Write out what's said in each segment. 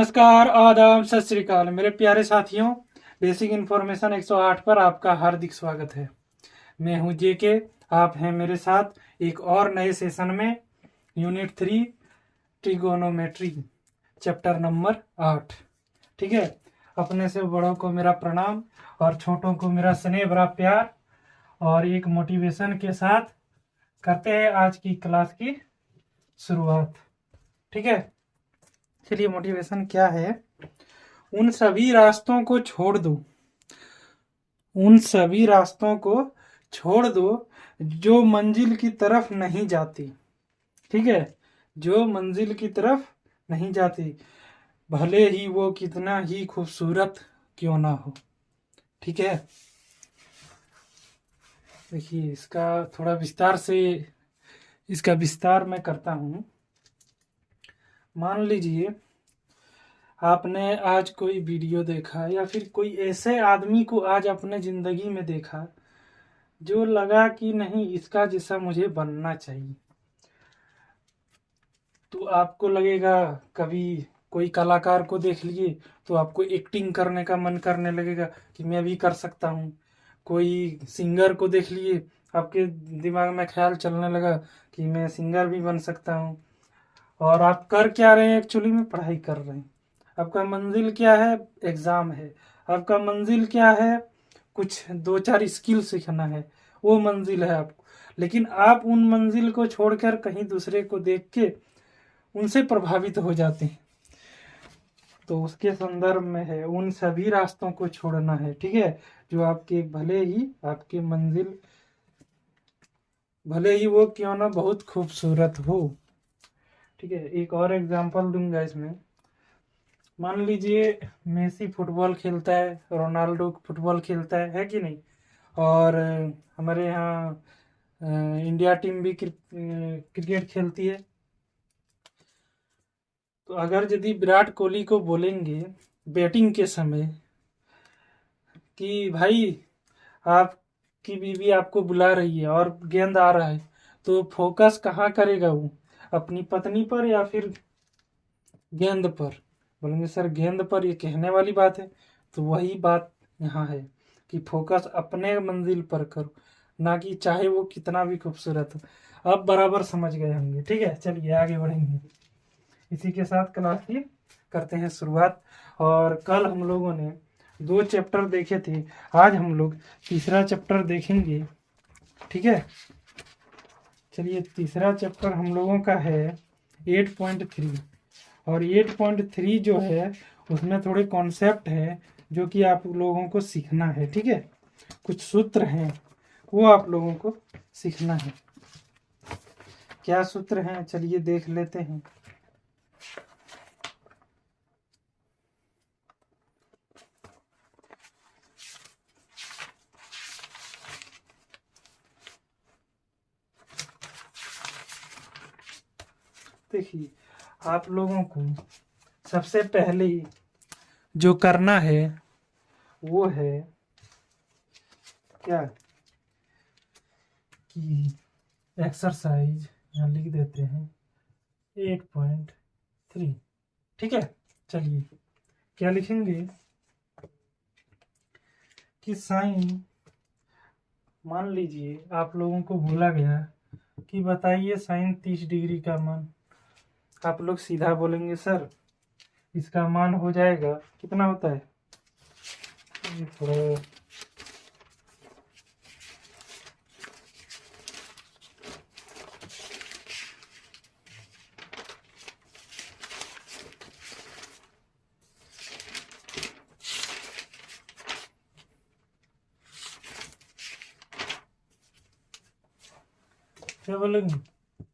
नमस्कार, आदाब, सत श्री अकाल मेरे प्यारे साथियों। बेसिक इन्फॉर्मेशन 108 पर आपका हार्दिक स्वागत है। मैं हूं जेके। आप हैं मेरे साथ एक और नए सेशन में। Unit 3 trigonometry, chapter number 8। ठीक है। अपने से बड़ों को मेरा प्रणाम और छोटों को मेरा स्नेह भरा प्यार और एक मोटिवेशन के साथ करते हैं आज की क्लास की शुरुआत। ठीक है। चलिए, मोटिवेशन क्या है। उन सभी रास्तों को छोड़ दो, उन सभी रास्तों को छोड़ दो जो मंजिल की तरफ नहीं जाती। ठीक है। जो मंजिल की तरफ नहीं जाती, भले ही वो कितना ही खूबसूरत क्यों ना हो। ठीक है। देखिए, इसका थोड़ा विस्तार से इसका विस्तार मैं करता हूँ। मान लीजिए आपने आज कोई वीडियो देखा या फिर कोई ऐसे आदमी को आज अपने जिंदगी में देखा जो लगा कि नहीं, इसका जैसा मुझे बनना चाहिए। तो आपको लगेगा, कभी कोई कलाकार को देख लिए तो आपको एक्टिंग करने का मन करने लगेगा कि मैं भी कर सकता हूँ। कोई सिंगर को देख लिए, आपके दिमाग में ख्याल चलने लगा कि मैं सिंगर भी बन सकता हूँ। और आप कर क्या रहे हैं? एक्चुअली में पढ़ाई कर रहे हैं। आपका मंजिल क्या है? एग्जाम है। आपका मंजिल क्या है? कुछ दो चार स्किल सीखना है, वो मंजिल है आपको। लेकिन आप उन मंजिल को छोड़कर कहीं दूसरे को देख के उनसे प्रभावित हो जाते हैं। तो उसके संदर्भ में है, उन सभी रास्तों को छोड़ना है। ठीक है। जो आपके भले ही वो क्यों ना बहुत खूबसूरत हो। ठीक है। एक और एग्जांपल दूंगा इसमें। मान लीजिए मेसी फुटबॉल खेलता है, रोनाल्डो फुटबॉल खेलता है कि नहीं। और हमारे यहाँ इंडिया टीम भी क्रिकेट खेलती है। तो अगर यदि विराट कोहली को बोलेंगे बैटिंग के समय कि भाई, आपकी बीवी आपको बुला रही है और गेंद आ रहा है, तो फोकस कहाँ करेगा वो? अपनी पत्नी पर या फिर गेंद पर? बोलेंगे सर गेंद पर, ये कहने वाली बात है। तो वही बात यहाँ है कि फोकस अपने मंजिल पर करो, ना कि चाहे वो कितना भी खूबसूरत हो। अब बराबर समझ गए होंगे। ठीक है। चलिए आगे बढ़ेंगे। इसी के साथ क्लास की करते हैं शुरुआत। और कल हम लोगों ने 2 चैप्टर देखे थे, आज हम लोग तीसरा चैप्टर देखेंगे। ठीक है। चलिए, तीसरा चैप्टर हम लोगों का है 8.3। और 8.3 जो है उसमें थोड़े कॉन्सेप्ट है जो कि आप लोगों को सीखना है। ठीक है। कुछ सूत्र हैं, वो आप लोगों को सीखना है। क्या सूत्र हैं? चलिए देख लेते हैं। देखिए, आप लोगों को सबसे पहले जो करना है वो है क्या कि एक्सरसाइज यहाँ लिख देते हैं 8.3। ठीक है। चलिए, क्या लिखेंगे कि साइन, मान लीजिए आप लोगों को बोला गया कि बताइए साइन 30 डिग्री का मान। आप लोग सीधा बोलेंगे सर इसका मान हो जाएगा, कितना होता है, ये थोड़ा क्या बोलेंगे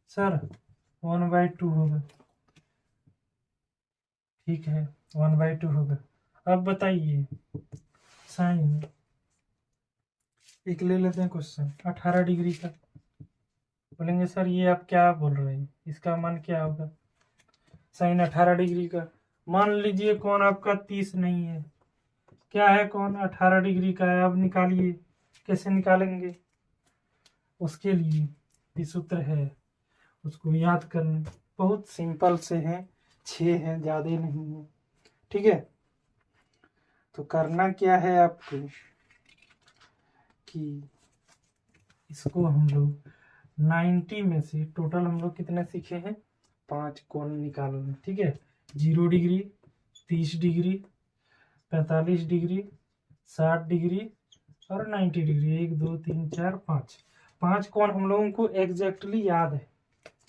सर 1/2 होगा। ठीक है, 1/2 होगा। अब बताइए साइन, एक ले लेते हैं क्वेश्चन 18 डिग्री का। बोलेंगे सर ये आप क्या बोल रहे हैं, इसका मान क्या होगा? साइन 18 डिग्री का। मान लीजिए कौन आपका 30 नहीं है, क्या है, कौन 18 डिग्री का है। अब निकालिए, कैसे निकालेंगे? उसके लिए भी सूत्र है, उसको याद करने बहुत सिंपल से हैं, 6 हैं, ज़्यादा नहीं है। ठीक है। तो करना क्या है आपको कि इसको हम लोग 90 में से टोटल हम लोग कितने सीखे हैं, 5 कोण निकालना। ठीक है, 0 डिग्री, 30 डिग्री, 45 डिग्री, 60 डिग्री और 90 डिग्री। 1 2 3 4 5 कोण हम लोगों को एग्जैक्टली याद है।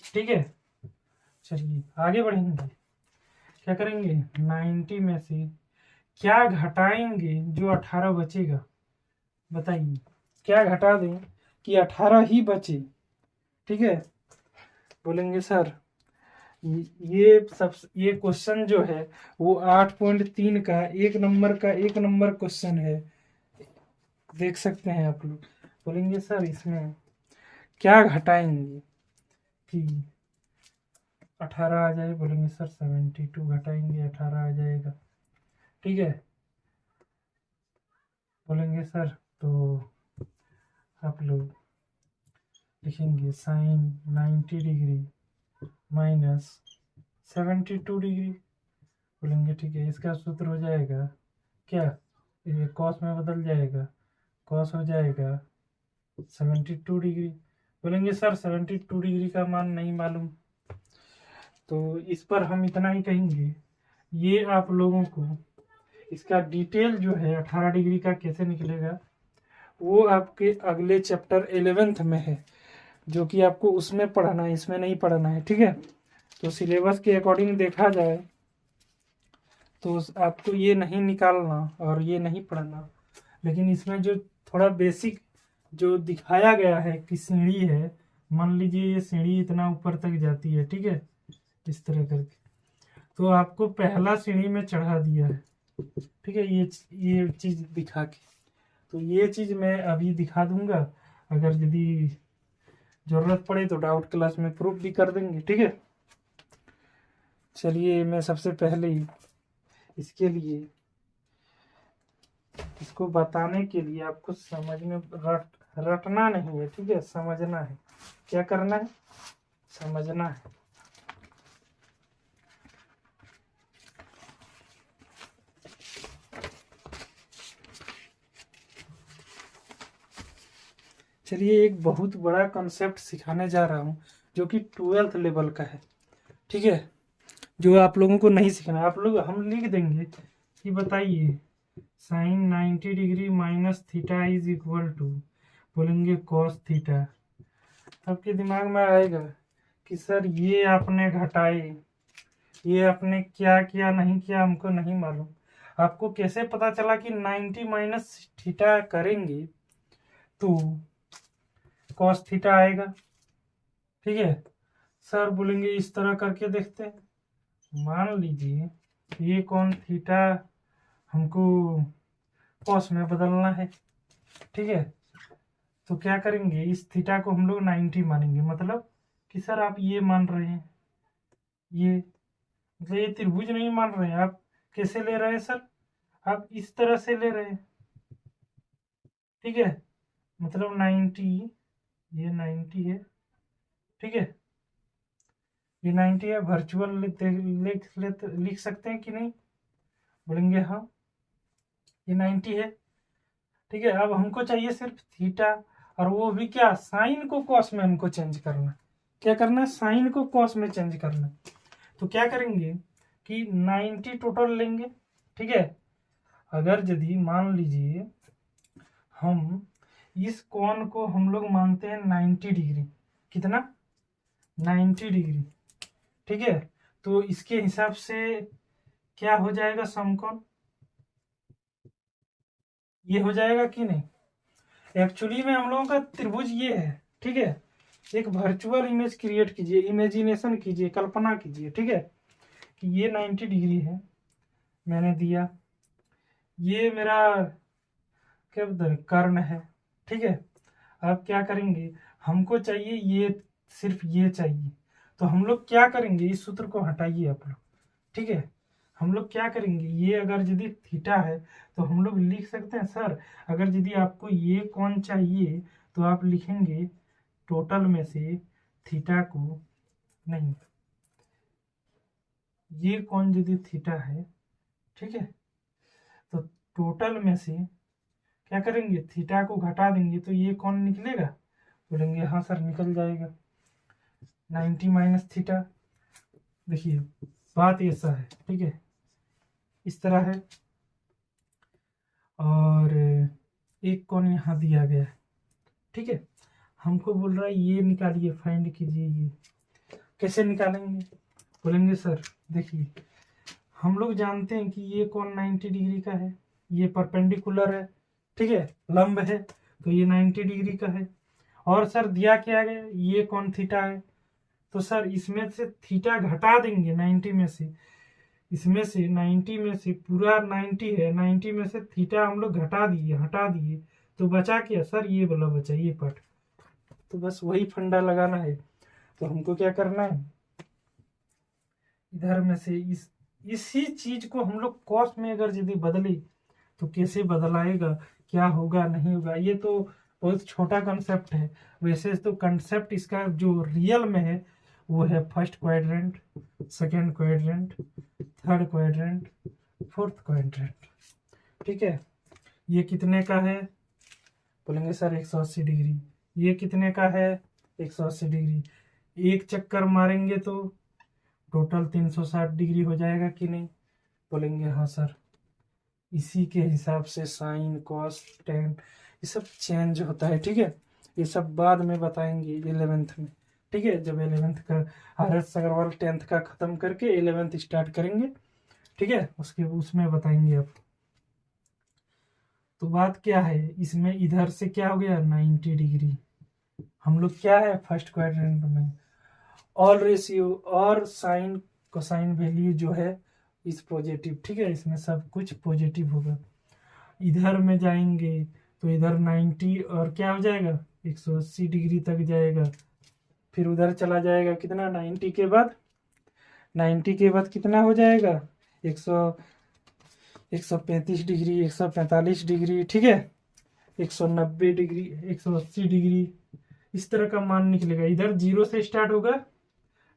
ठीक है, चलिए आगे बढ़ेंगे। क्या करेंगे, 90 में से क्या घटाएंगे जो 18 बचेगा, बताइए क्या घटा दें कि 18 ही बचे। ठीक है, बोलेंगे सर ये क्वेश्चन जो है वो 8.3 का 1 नंबर क्वेश्चन है, देख सकते हैं आप लोग। बोलेंगे सर इसमें क्या घटाएंगे कि 18 आ जाए, बोलेंगे सर 72 घटाएंगे 18 आ जाएगा। ठीक है, बोलेंगे सर तो आप लोग लिखेंगे साइन 90 डिग्री माइनस 72 डिग्री। बोलेंगे ठीक है, इसका सूत्र हो जाएगा क्या, ये कॉस में बदल जाएगा, कॉस हो जाएगा 72 डिग्री। बोलेंगे सर 72 डिग्री का मान नहीं मालूम, तो इस पर हम इतना ही कहेंगे, ये आप लोगों को इसका डिटेल जो है 18 डिग्री का कैसे निकलेगा वो आपके अगले चैप्टर 11th में है, जो कि आपको उसमें पढ़ना है, इसमें नहीं पढ़ना है। ठीक है, तो सिलेबस के अकॉर्डिंग देखा जाए तो आपको ये नहीं निकालना और ये नहीं पढ़ना, लेकिन इसमें जो थोड़ा बेसिक जो दिखाया गया है कि सीढ़ी है, मान लीजिए ये सीढ़ी इतना ऊपर तक जाती है। ठीक है, इस तरह करके तो आपको पहला सीढ़ी में चढ़ा दिया है। ठीक है, ये चीज़ दिखा के, तो ये चीज़ मैं अभी दिखा दूंगा, अगर यदि ज़रूरत पड़े तो डाउट क्लास में प्रूफ भी कर देंगे। ठीक है, चलिए मैं सबसे पहले ही इसके लिए इसको बताने के लिए आपको समझ में रटना नहीं है। ठीक है, समझना है। क्या करना है, समझना है। चलिए एक बहुत बड़ा कॉन्सेप्ट सिखाने जा रहा हूँ जो कि 12th लेवल का है। ठीक है, जो आप लोगों को नहीं सीखना। आप लोग हम लिख देंगे कि बताइए sine 90 degree minus theta is equal to, बोलेंगे कॉस थीटा। आपके दिमाग में आएगा कि सर ये आपने घटाए, ये आपने क्या किया नहीं किया हमको नहीं मालूम। आपको कैसे पता चला कि 90 माइनस थीटा करेंगे तो कॉस थीटा आएगा। ठीक है, सर बोलेंगे इस तरह करके देखते हैं, मान लीजिए ये कौन थीटा हमको कॉस में बदलना है। ठीक है, तो क्या करेंगे, इस थीटा को हम लोग 90 मानेंगे, मतलब कि सर आप ये मान रहे हैं, ये मतलब ये त्रिभुज नहीं मान रहे हैं आप, कैसे ले रहे हैं सर, आप इस तरह से ले रहे हैं। ठीक है, मतलब 90, ये 90 है। ठीक है, ये 90 है, वर्चुअल लिख सकते हैं कि नहीं, बोलेंगे हाँ ये 90 है। ठीक है, अब हमको चाहिए सिर्फ थीटा, और वो भी क्या, साइन को कॉस में हमको चेंज करना। क्या करना है, साइन को कॉस में चेंज करना। तो क्या करेंगे कि 90 टोटल लेंगे। ठीक है, अगर यदि मान लीजिए हम इस कोण को हम लोग मानते हैं 90 डिग्री, कितना, 90 डिग्री। ठीक है, तो इसके हिसाब से क्या हो जाएगा समकोण, ये हो जाएगा कि नहीं। एक्चुअली में हम लोगों का त्रिभुज ये है। ठीक है, एक वर्चुअल इमेज क्रिएट कीजिए, इमेजिनेशन कीजिए, कल्पना कीजिए। ठीक है, कि ये 90 डिग्री है, मैंने दिया, ये मेरा क्या बता कर्ण है। ठीक है, अब क्या करेंगे, हमको चाहिए ये, सिर्फ ये चाहिए, तो हम लोग क्या करेंगे, इस सूत्र को हटाइए आप लोग। ठीक है, हम लोग क्या करेंगे, ये अगर यदि थीटा है तो हम लोग लिख सकते हैं सर, अगर यदि आपको ये कोण चाहिए तो आप लिखेंगे टोटल में से थीटा को, नहीं, ये कोण यदि थीटा है ठीक है। तो टोटल में से क्या करेंगे, थीटा को घटा देंगे तो ये कौन निकलेगा, बोलेंगे हाँ सर निकल जाएगा 90 माइनस थीटा। देखिए बात ऐसा है, ठीक है, इस तरह है, और एक कौन यहाँ दिया गया है, ठीक है। हमको बोल रहा है ये निकालिए, फाइंड कीजिए, ये कैसे निकालेंगे, बोलेंगे सर देखिए हम लोग जानते हैं कि ये कौन 90 डिग्री का है, ये परपेंडिकुलर है, ठीक है, लंब है, तो ये 90 डिग्री का है। और सर दिया क्या गया, ये कौन थीटा है, तो सर इसमें से थीटा घटा देंगे 90 में से, इसमें से 90 में से पूरा 90 है, 90 में से थीटा हम लोग घटा दिए, हटा दिए, तो बचा क्या सर, ये वाला बचा, ये पार्ट। तो बस वही फंडा लगाना है। तो हमको क्या करना है, इधर में से इसी चीज को हम लोग कॉस में अगर यदि बदले तो कैसे बदलाएगा, क्या होगा नहीं होगा, ये तो बहुत छोटा कंसेप्ट है। वैसे तो कंसेप्ट इसका जो रियल में है वो है first quadrant, second quadrant, third quadrant, fourth quadrant, ठीक है। ये कितने का है, बोलेंगे सर 180 डिग्री। ये कितने का है, 180 डिग्री। एक चक्कर मारेंगे तो टोटल 360 डिग्री हो जाएगा कि नहीं, बोलेंगे हाँ सर। इसी के हिसाब से साइन कॉस टेन ये सब चेंज होता है, ठीक है। ये सब बाद में बताएंगे 11th में, ठीक है, जब 11th का आर.एस. अग्रवाल 10th का खत्म करके 11th स्टार्ट करेंगे, ठीक है, उसके उसमें बताएंगे आप। तो बात क्या है इसमें, इधर से क्या हो गया 90 डिग्री, हम लोग क्या है फर्स्ट क्वाड्रेंट में, ऑल रेशियो और साइन कोसाइन वैल्यू जो है इस पॉजिटिव, ठीक है, इसमें सब कुछ पॉजिटिव होगा। इधर में जाएंगे तो इधर 90 और क्या हो जाएगा 180 डिग्री तक जाएगा, फिर उधर चला जाएगा कितना 90 के बाद, 90 के बाद कितना हो जाएगा 135 डिग्री, 145 डिग्री, ठीक है, 190 डिग्री, 180 डिग्री, इस तरह का मान निकलेगा। इधर 0 से स्टार्ट होगा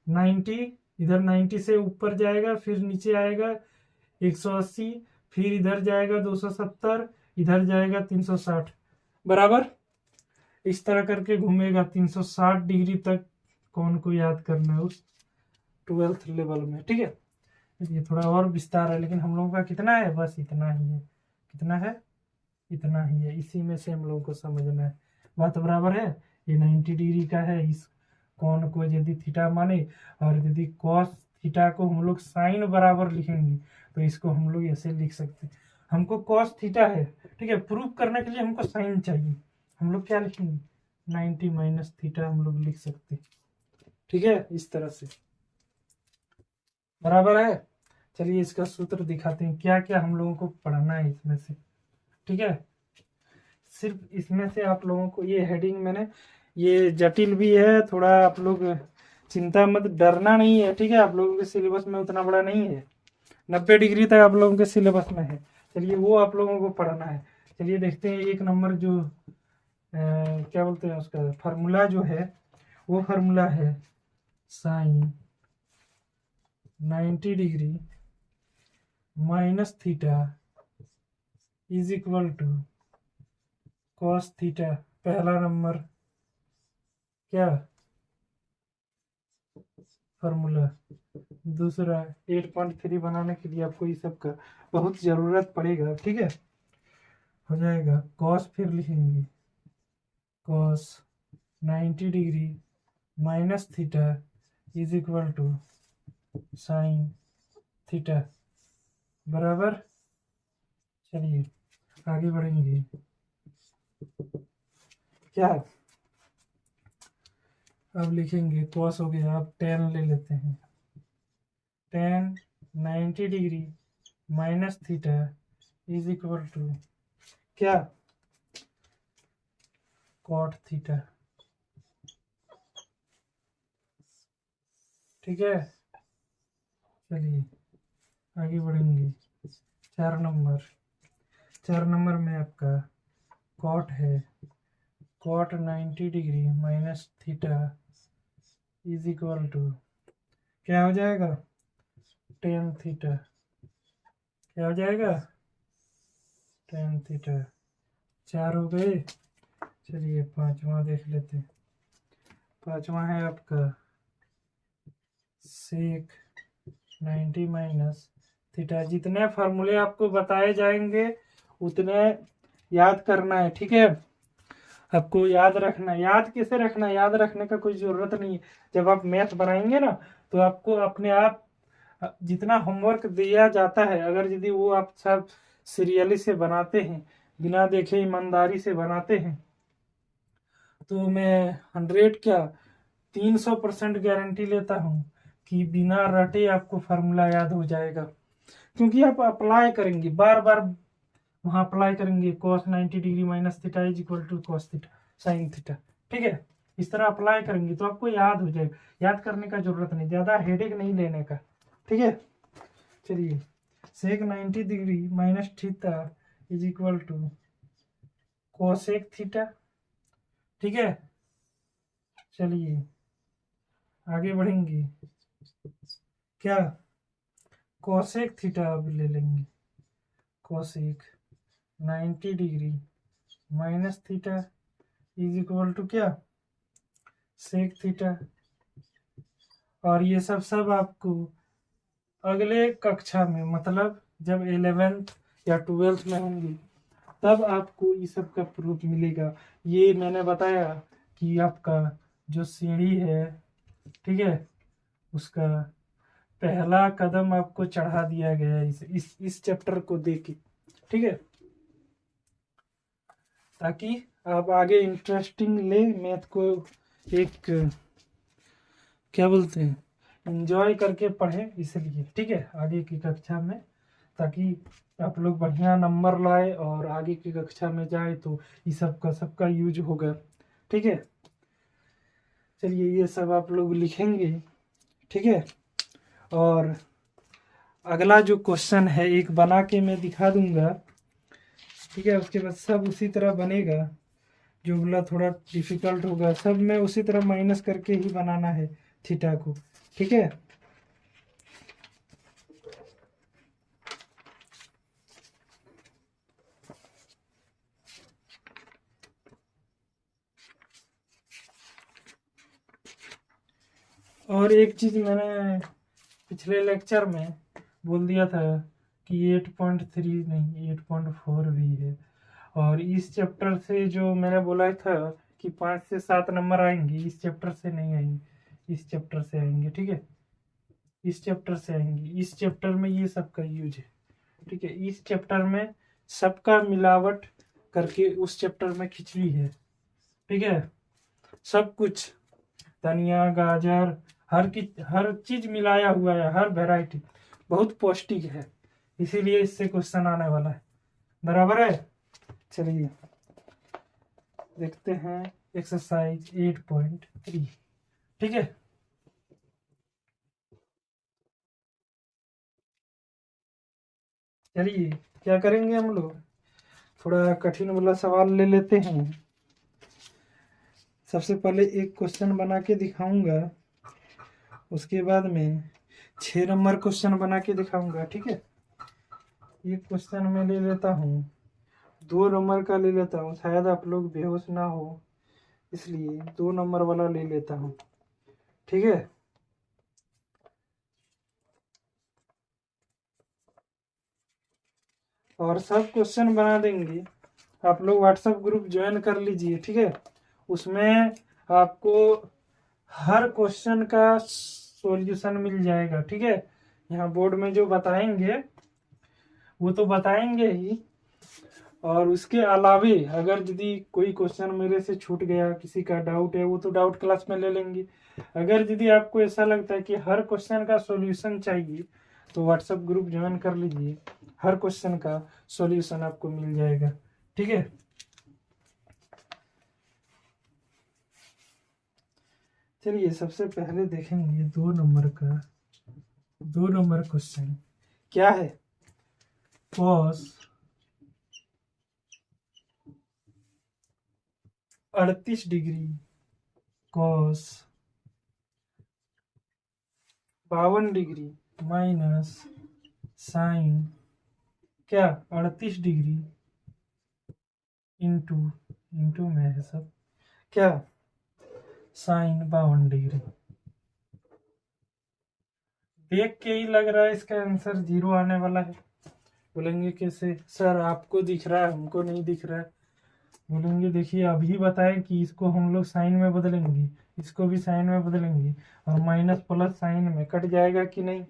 90, इधर 90 से ऊपर जाएगा, फिर नीचे आएगा 180, फिर इधर जाएगा 270, इधर जाएगा 360, बराबर। इस तरह करके घूमेगा 360 डिग्री तक। कौन को याद करना है उस 12th लेवल में, ठीक है। ये थोड़ा और विस्तार है, लेकिन हम लोगों का कितना है, बस इतना ही है, कितना है, इतना ही है, इसी में से हम लोगों को समझना है। बात बराबर है। ये 90 डिग्री का है, इस कौन को यदि थीटा माने और यदि कॉस थीटा को हम लोग साइन बराबर लिखेंगे तो इसको हम लोग ऐसे लिख सकते हैं। हमको कॉस थीटा है, ठीक है, प्रूव करने के लिए हमको साइन चाहिए, हम लोग क्या लिखेंगे 90 माइनस थीटा हम लोग लिख सकते हैं, ठीक है, इस तरह से, बराबर है। चलिए इसका सूत्र दिखाते हैं, क्या क्या हम लोगों को पढ़ना है इसमें से, ठीक है। सिर्फ इसमें से आप लोगों को ये हेडिंग मैंने, ये जटिल भी है थोड़ा, आप लोग चिंता मत, डरना नहीं है, ठीक है, आप लोगों के सिलेबस में उतना बड़ा नहीं है, 90 डिग्री तक आप लोगों के सिलेबस में है। चलिए वो आप लोगों को पढ़ना है। चलिए देखते हैं 1 नंबर जो क्या बोलते हैं उसका फार्मूला जो है, वो फार्मूला है sine 90 degree minus theta is equal to cos theta. पहला नंबर क्या फार्मूला, दूसरा 8.3 बनाने के लिए आपको ये सब का बहुत ज़रूरत पड़ेगा, ठीक है। हो जाएगा कॉस, फिर लिखेंगे cos 90 degree minus theta is equal to sine theta, बराबर। चलिए आगे बढ़ेंगे, क्या अब लिखेंगे कॉस हो गया, अब टेन ले लेते हैं, tan 90 degree minus theta is equal to क्या कॉट थीटा, ठीक है। चलिए आगे बढ़ेंगे, 4 नंबर, 4 नंबर में आपका कॉट है, cot 90 degree minus theta is equal to क्या हो जाएगा टेन थीटा, क्या हो जाएगा, tan थीटा। 4 हो गए। चलिए पांचवा देख लेते हैं। पांचवा है आपका सेक 90 माइनस थीटा। जितने फार्मूले आपको बताए जाएंगे उतने याद करना है, ठीक है। आपको याद रखना, याद कैसे रखना, याद रखने का कोई जरूरत नहीं है। जब आप मैथ बनाएंगे ना तो आपको अपने आप जितना होमवर्क दिया जाता है, अगर यदि वो आप सब सीरियली से बनाते हैं, बिना देखे ईमानदारी से बनाते हैं, तो मैं 100 क्या 300% गारंटी लेता हूँ कि बिना रटे आपको फार्मूला याद हो जाएगा। क्योंकि आप अप्लाई करेंगे, बार बार वहां अप्लाई करेंगे। cos 90 degree minus theta is equal to cos theta sine theta, ठीक है। इस तरह अप्लाई करेंगे तो आपको याद हो जाएगा। याद करने का जरूरत नहीं, ज्यादा हेडेक नहीं लेने का, ठीक है। चलिए sec 90 degree minus theta is equal to cosec theta, ठीक है। चलिए आगे बढ़ेंगे। क्या कोसेक थीटा अब ले लेंगे। Cosec 90 degree minus theta is equal to क्या, सेक थीटा। और ये सब आपको अगले कक्षा में, मतलब जब 11th या 12th में होंगे तब आपको ये सब का प्रूफ मिलेगा। ये मैंने बताया कि आपका जो सीढ़ी है, ठीक है, उसका पहला कदम आपको चढ़ा दिया गया है इस चैप्टर को देके, ठीक है, ताकि आप आगे इंटरेस्टिंग ले मैथ को, एक क्या बोलते हैं, एंजॉय करके पढ़े, इसलिए, ठीक है, आगे की कक्षा में, ताकि आप लोग बढ़िया नंबर लाए और आगे की कक्षा में जाए तो ये सबका यूज होगा, ठीक है। चलिए ये सब आप लोग लिखेंगे, ठीक है। और अगला जो क्वेश्चन है एक बना के मैं दिखा दूंगा, ठीक है। उसके बाद सब उसी तरह बनेगा। जो बोला थोड़ा डिफिकल्ट होगा, सब में उसी तरह माइनस करके ही बनाना है थीटा को, ठीक है। और एक चीज मैंने पिछले लेक्चर में बोल दिया था कि 8.3 नहीं 8.4 भी है। और इस चैप्टर से जो मैंने बोला था कि 5 से 7 नंबर आएंगे, इस चैप्टर से नहीं आएंगे, इस चैप्टर से आएंगे, ठीक है। इस चैप्टर से आएंगे, इस चैप्टर में ये सबका यूज है, ठीक है। इस चैप्टर में सबका मिलावट करके उस चैप्टर में खिचड़ी है, ठीक है। सब कुछ धनिया गाजर हर चीज मिलाया हुआ है, हर वैरायटी बहुत पौष्टिक है, इसीलिए इससे क्वेश्चन आने वाला है, बराबर है। चलिए देखते हैं एक्सरसाइज 8.3, ठीक है। चलिए क्या करेंगे हम लोग, थोड़ा कठिन वाला सवाल ले लेते हैं। सबसे पहले एक क्वेश्चन बना के दिखाऊंगा, उसके बाद में 6 नंबर क्वेश्चन बना के दिखाऊंगा, ठीक है। एक क्वेश्चन में ले लेता हूँ, 2 नंबर का ले लेता हूँ, शायद आप लोग बेहोश ना हो, इसलिए 2 नंबर वाला ले लेता हूँ, ठीक है। और सब क्वेश्चन बना देंगे। आप लोग व्हाट्सएप ग्रुप ज्वाइन कर लीजिए, ठीक है। उसमें आपको हर क्वेश्चन का सॉल्यूशन मिल जाएगा, ठीक है। यहाँ बोर्ड में जो बताएंगे वो तो बताएंगे ही, और उसके अलावे अगर यदि कोई क्वेश्चन मेरे से छूट गया, किसी का डाउट है, वो तो डाउट क्लास में ले लेंगे। अगर यदि आपको ऐसा लगता है कि हर क्वेश्चन का सॉल्यूशन चाहिए तो व्हाट्सएप ग्रुप ज्वाइन कर लीजिए, हर क्वेश्चन का सॉल्यूशन आपको मिल जाएगा, ठीक है। चलिए सबसे पहले देखेंगे 2 नंबर क्वेश्चन क्या है। cos 38 degree cos 52 degree minus sine क्या 38 डिग्री इंटू इंटू में है सब क्या साइन 52 डिग्री। देख के ही लग रहा है इसका आंसर 0 आने वाला है। बोलेंगे कैसे सर आपको दिख रहा है हमको नहीं दिख रहा है। बोलेंगे देखिए अभी बताएं कि इसको हम लोग साइन में बदलेंगे, इसको भी साइन में बदलेंगे और माइनस प्लस साइन में कट जाएगा कि नहीं।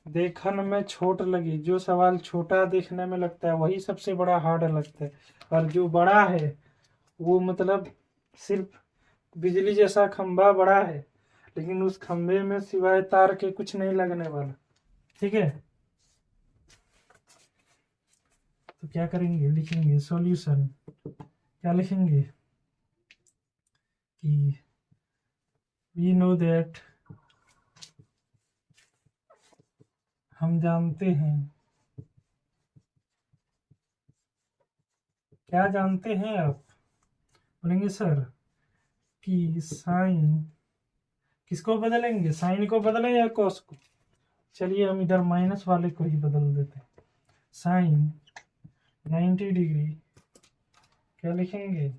देखने में छोट लगी, जो सवाल छोटा देखने में लगता है वही सबसे बड़ा हार्ड लगता है, और जो बड़ा है वो मतलब सिर्फ बिजली जैसा खंभा बड़ा है लेकिन उस खंभे में सिवाय तार के कुछ नहीं लगने वाला। ठीक है, तो क्या करेंगे, लिखेंगे सॉल्यूशन। क्या लिखेंगे कि वी नो दैट, हम जानते हैं। क्या जानते हैं आप? बोलेंगे सर कि साइन, किसको बदलेंगे, साइन को बदलें या कॉस को? चलिए हम इधर माइनस वाले को ही बदल देते हैं। साइन 90 डिग्री, क्या लिखेंगे,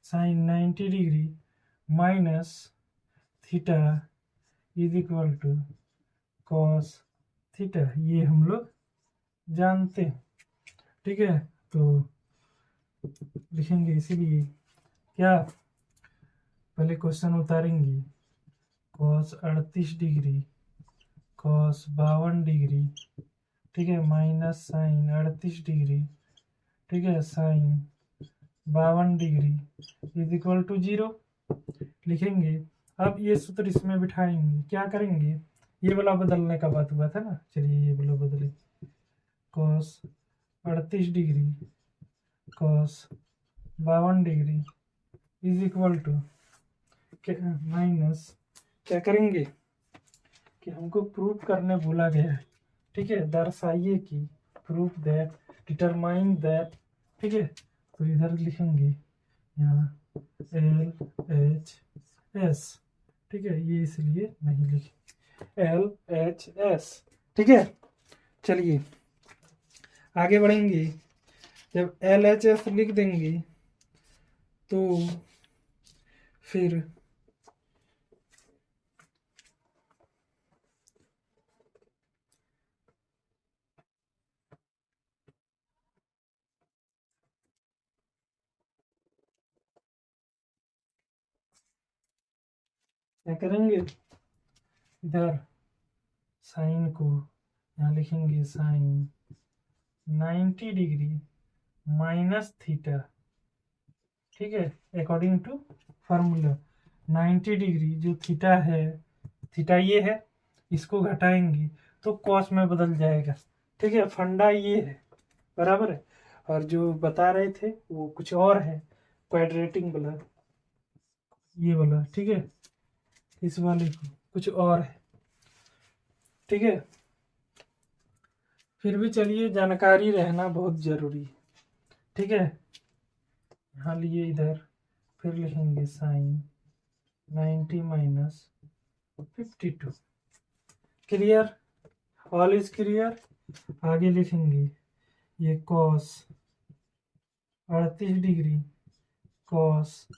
sine 90 degree minus theta is equal to cos theta, ये हम लोग जानते हैं। ठीक है, तो लिखेंगे इसीलिए क्या, पहले क्वेश्चन उतारेंगे, कॉस 38 डिग्री कॉस 52 डिग्री, ठीक है, माइनस साइन 38 डिग्री, ठीक है, sine 52 degree is equal to 0 लिखेंगे। अब ये सूत्र इसमें बिठाएंगे, क्या करेंगे, ये वाला बदलने का बात हुआ था ना, चलिए ये वाला बदले, cos 38 degree cos 52 degree is equal to minus, क्या करेंगे कि हमको प्रूफ करने भूला गया है। ठीक है, दर्शाइए कि, प्रूफ दैट, डिटरमाइन दैट। ठीक है, तो इधर लिखेंगे यहाँ LHS। ठीक है, ये इसलिए नहीं लिखे LHS। ठीक है, चलिए आगे बढ़ेंगे। जब LHS लिख देंगे तो फिर क्या करेंगे, इधर साइन को यहाँ लिखेंगे, साइन 90 डिग्री माइनस थीटा। ठीक है, अकॉर्डिंग टू फार्मूला 90 डिग्री जो थीटा है, थीटा ये है, इसको घटाएंगे तो कॉस में बदल जाएगा। ठीक है, फंडा ये है, बराबर है। और जो बता रहे थे वो कुछ और है, क्वाड्रेटिक वाला, ये वाला। ठीक है, इस वाले को कुछ और है। ठीक है, फिर भी चलिए जानकारी रहना बहुत जरूरी है। ठीक है, यहाँ लिए इधर फिर लिखेंगे sine 90 minus 52। Clear, all is clear. आगे लिखेंगे ये cos 38 degree cos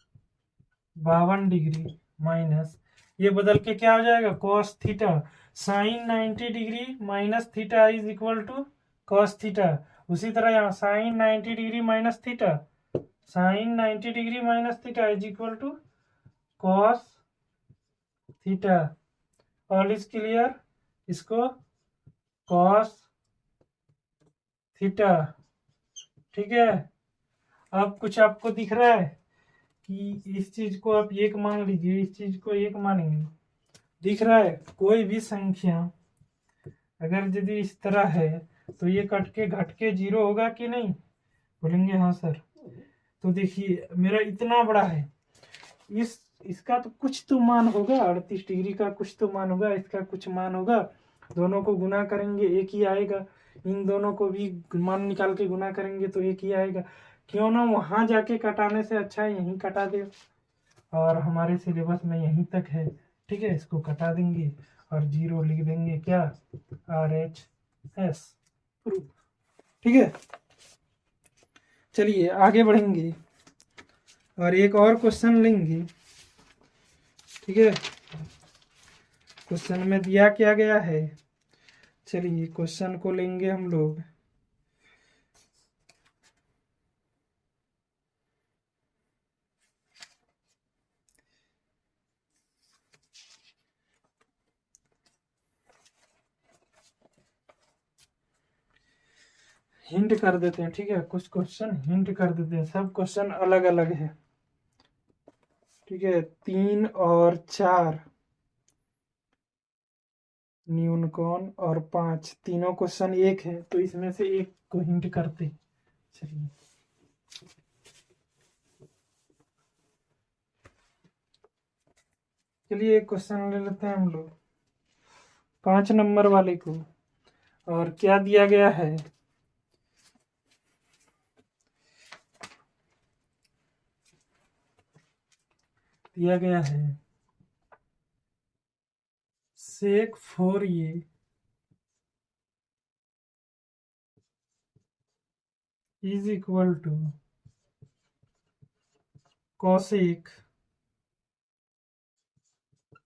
52 degree minus, ये बदल के क्या हो जाएगा, cos theta. Sine 90 degree minus theta is equal to cos theta. उसी तरह यहाँ sine 90 degree minus theta, sine 90 degree minus theta is equal to cos theta. All is clear. इसको कॉस थीटा। ठीक है, अब कुछ आपको दिख रहा है कि इस चीज को आप एक मान लीजिए, इस चीज को एक मानेंगे, दिख रहा है कोई भी संख्या अगर यदि इस तरह है तो ये कट के घट के 0 होगा कि नहीं? बोलेंगे हाँ सर। तो देखिए मेरा इतना बड़ा है, इसका तो कुछ तो मान होगा, 38 डिग्री का कुछ तो मान होगा, इसका कुछ मान होगा, दोनों को गुना करेंगे एक ही आएगा, इन दोनों को भी मान निकाल के गुना करेंगे तो एक ही आएगा। क्यों ना वहां जाके कटाने से अच्छा है यहीं कटा दे, और हमारे सिलेबस में यहीं तक है। ठीक है, इसको कटा देंगे और 0 लिख देंगे, क्या, RHS। प्रूफ। ठीक है, चलिए आगे बढ़ेंगे और एक और क्वेश्चन लेंगे। ठीक है, क्वेश्चन में दिया क्या गया है, चलिए क्वेश्चन को लेंगे हम लोग। हिंट कर देते हैं, ठीक है, कुछ क्वेश्चन हिंट कर देते हैं, सब क्वेश्चन अलग अलग है। ठीक है, 3 और 4, न्यूनकॉन और 5, तीनों क्वेश्चन एक है, तो इसमें से एक को हिंट करते। चलिए चलिए एक क्वेश्चन ले लेते हैं हम लोग 5 नंबर वाले को। और क्या दिया गया है, दिया गया है sec 4a is equal to cosec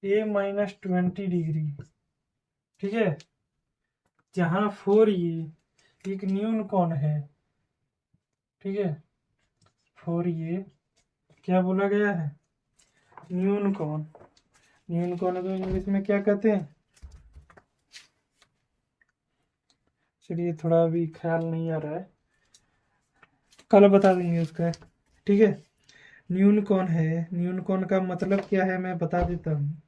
a-20 degree. ठीक है, जहां 4a एक न्यूनकॉन है। ठीक है, 4a क्या बोला गया है, न्यूनकॉन। न्यूनकॉन को इंग्लिश में क्या कहते हैं, चलिए थोड़ा अभी ख्याल नहीं आ रहा है, कल बता देंगे उसका। ठीक है, न्यूनकॉन है, न्यूनकॉन का मतलब क्या है मैं बता देता हूँ।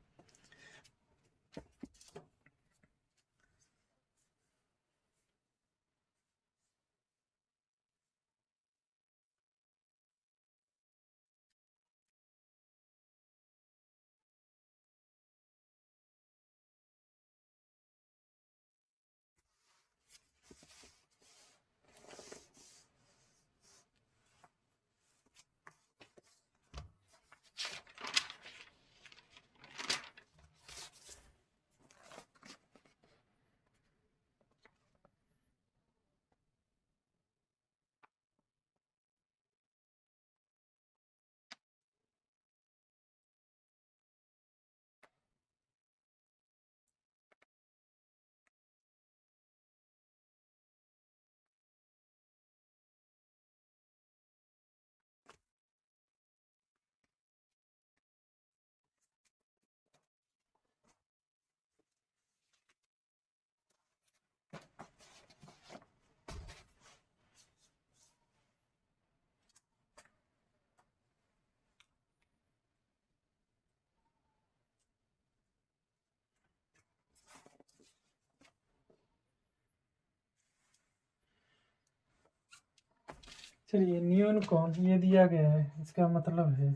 चलिए न्यूनकॉन ये दिया गया है, इसका मतलब है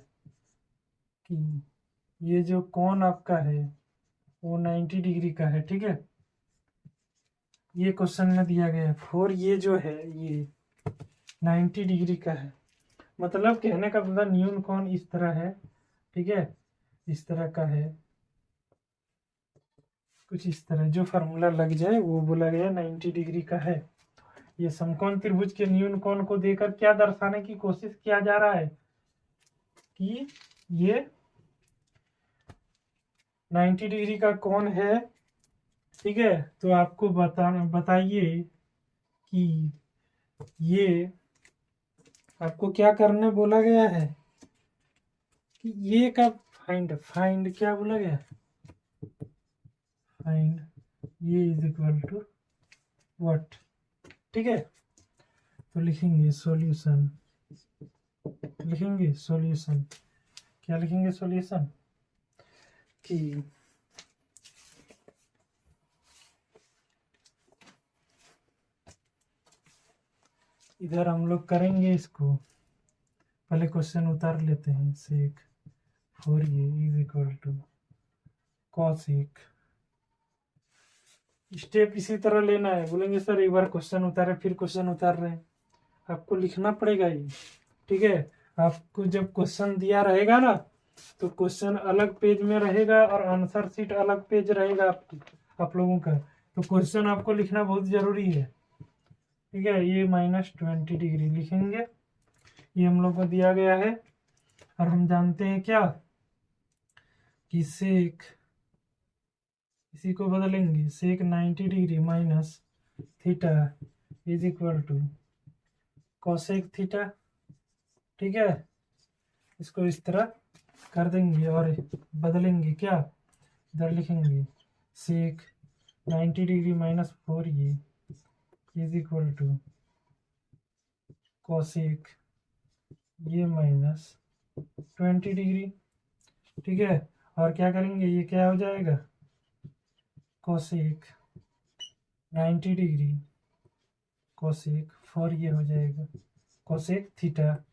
कि ये जो कॉन आपका है वो 90 डिग्री का है। ठीक है, ये क्वेश्चन में दिया गया है, फोर ये जो है ये 90 डिग्री का है। मतलब कहने का मतलब न्यूनकॉन इस तरह है। ठीक है, इस तरह का है, कुछ इस तरह, जो फार्मूला लग जाए वो बोला गया 90 डिग्री का है। ये समकोण त्रिभुज के न्यूनकोण को देकर क्या दर्शाने की कोशिश किया जा रहा है कि ये 90 डिग्री का कोण है। ठीक है, तो आपको बताइए कि ये आपको क्या करने बोला गया है कि ये का फाइंड फाइंड क्या बोला गया, फाइंड ये इज इक्वल टू व्हाट। ठीक है, तो लिखेंगे सॉल्यूशन, लिखेंगे सॉल्यूशन, क्या लिखेंगे सॉल्यूशन कि इधर हम लोग करेंगे इसको, पहले क्वेश्चन उतार लेते हैं। Sec 4a is equal to cosec, step इसी तरह लेना है। बोलेंगे सर एक बार क्वेश्चन उतारे फिर क्वेश्चन उतार रहे हैं, आपको लिखना पड़ेगा ये। ठीक है, आपको जब क्वेश्चन दिया रहेगा ना तो क्वेश्चन अलग पेज में रहेगा और आंसर शीट अलग पेज रहेगा आप लोगों का, तो क्वेश्चन आपको लिखना बहुत जरूरी है। ठीक है, ये -20 डिग्री लिखेंगे, ये हम लोग को दिया गया है। और हम जानते हैं क्या कि सेक, इसी को बदलेंगे, sec 90 degree minus theta is equal to cosec theta. ठीक है, इसको इस तरह कर देंगे और बदलेंगे क्या, इधर लिखेंगे सेक 90 डिग्री माइनस 4 ये इज इक्वल टू कोसेक ये -20 डिग्री। ठीक है, और क्या करेंगे, ये क्या हो जाएगा, कोसेक 90 डिग्री कोसेक 4 ये हो जाएगा कोसेक थीटा,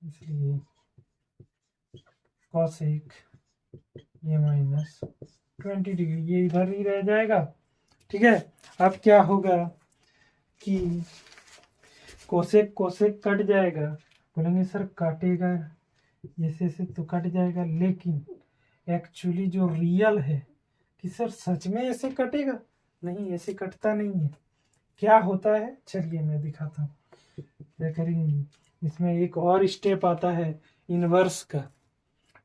इसलिए कोसेक ये -20 डिग्री, ये इधर ही रह जाएगा। ठीक है, अब क्या होगा कि कोसेक कोसेक कट जाएगा, बोलेंगे सर काटेगा ऐसे से तो कट जाएगा, लेकिन एक्चुअली जो रियल है कि सर सच में ऐसे कटेगा, नहीं ऐसे कटता नहीं है। क्या होता है, चलिए मैं दिखाता हूँ क्या करेंगे। इसमें एक और स्टेप आता है इनवर्स का।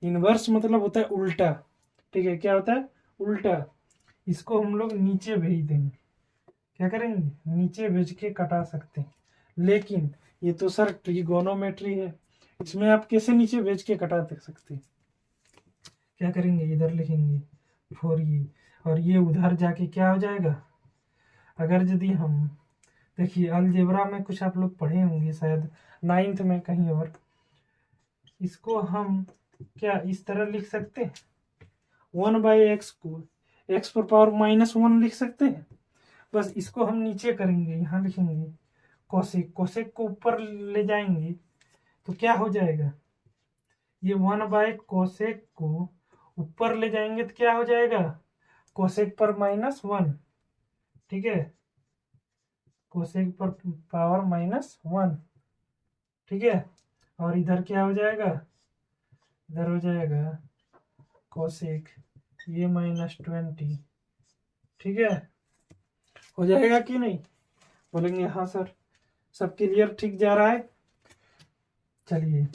इनवर्स मतलब होता है उल्टा। ठीक है, क्या होता है, उल्टा। इसको हम लोग नीचे भेज देंगे, क्या करेंगे, नीचे भेज के कटा सकते हैं। लेकिन ये तो सर ट्रिगोनोमेट्री है, इसमें आप कैसे नीचे भेज के कटा सकते हैं। क्या करेंगे, इधर लिखेंगे 4 और ये उधर जाके क्या हो जाएगा। अगर यदि हम देखिए अलजेब्रा में कुछ आप लोग पढ़े होंगे शायद 9th में कहीं और, इसको हम क्या इस तरह लिख सकते हैं, 1/x को x पर पावर -1 लिख सकते हैं। बस इसको हम नीचे करेंगे, यहाँ लिखेंगे कोसेक, कोसेक को ऊपर ले जाएंगे तो क्या हो जाएगा, ये 1/कोसेक को ऊपर ले जाएंगे तो क्या हो जाएगा, कोसेक पर -1। ठीक है, कोसेक पर पावर -1। ठीक है, और इधर क्या हो जाएगा, इधर हो जाएगा कोसेक ये -20। ठीक है, हो जाएगा कि नहीं, बोलेंगे हाँ सर सब क्लियर ठीक जा रहा है। चलिए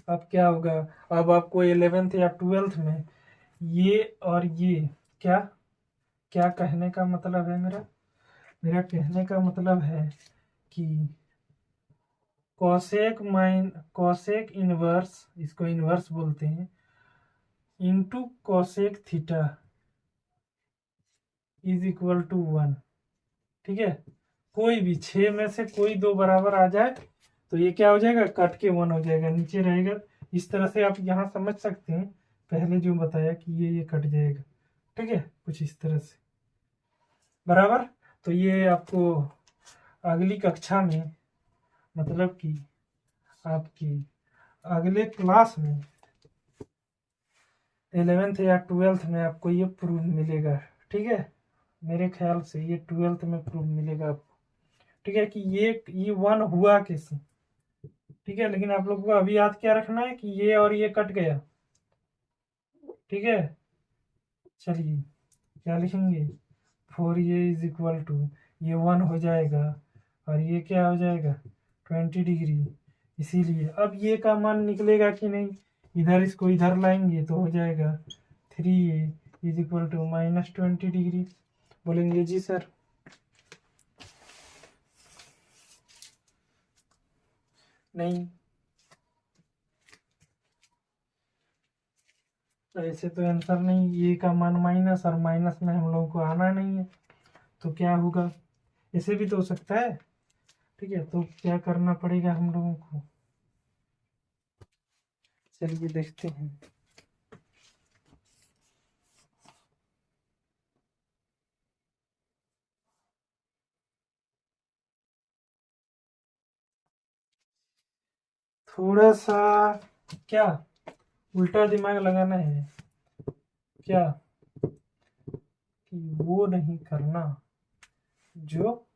अब क्या होगा, अब आपको 11th या 12th में ये और ये क्या क्या कहने का मतलब है, मेरा कहने का मतलब है कि कोसेक इनवर्स, इसको इनवर्स बोलते हैं, into cosec theta is equal to 1। ठीक है, कोई भी 6 में से कोई 2 बराबर आ जाए तो ये क्या हो जाएगा, कट के 1 हो जाएगा, नीचे रहेगा। इस तरह से आप यहाँ समझ सकते हैं, पहले जो बताया कि ये कट जाएगा। ठीक है, कुछ इस तरह से बराबर। तो ये आपको अगली कक्षा में, मतलब कि आपकी अगले क्लास में 11th या 12th में आपको ये प्रूफ मिलेगा। ठीक है, मेरे ख्याल से ये 12th में प्रूफ मिलेगा आपको। ठीक है, कि ये 1 हुआ कैसे। ठीक है, लेकिन आप लोगों को अभी याद क्या रखना है कि ये और ये कट गया। ठीक है, चलिए क्या लिखेंगे, 4a इज इक्वल टू ये 1 हो जाएगा और ये क्या हो जाएगा 20 डिग्री। इसीलिए अब ये का मान निकलेगा कि नहीं, इधर इसको इधर लाएंगे तो हो जाएगा 3a is equal to -20 degree. बोलेंगे जी सर, नहीं ऐसे तो आंसर नहीं, ये का मान माइनस और माइनस में हम लोगों को आना नहीं है तो क्या होगा, ऐसे भी तो हो सकता है। ठीक है, तो क्या करना पड़ेगा हम लोगों को, चलिए देखते हैं। थोड़ा सा क्या उल्टा दिमाग लगाना है, क्या कि वो नहीं करना जो,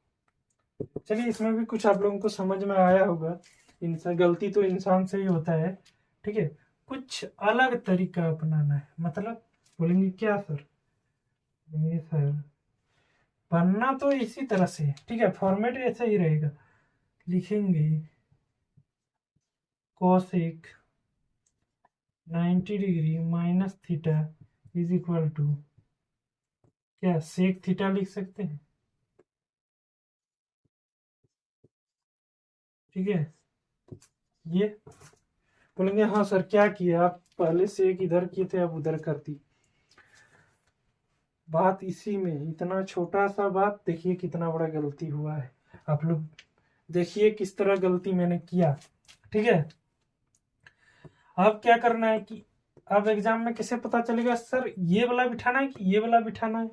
चलिए इसमें भी कुछ आप लोगों को समझ में आया होगा। इंसान गलती तो इंसान से ही होता है। ठीक है, कुछ अलग तरीका अपनाना है, मतलब बोलेंगे क्या सर, बोलेंगे सर बनना तो इसी तरह से, ठीक है, फॉर्मेट ऐसा ही रहेगा। लिखेंगे cosec 90 degree minus theta is equal to, क्या सेक थीटा लिख सकते हैं, ठीक है। ये बोलेंगे हाँ सर क्या किया आप, पहले सेक इधर किए थे अब उधर कर दी। बात इसी में, इतना छोटा सा बात देखिए कितना बड़ा गलती हुआ है। आप लोग देखिए किस तरह गलती मैंने किया, ठीक है। अब क्या करना है कि अब एग्जाम में कैसे पता चलेगा सर ये वाला बिठाना है कि ये वाला बिठाना है।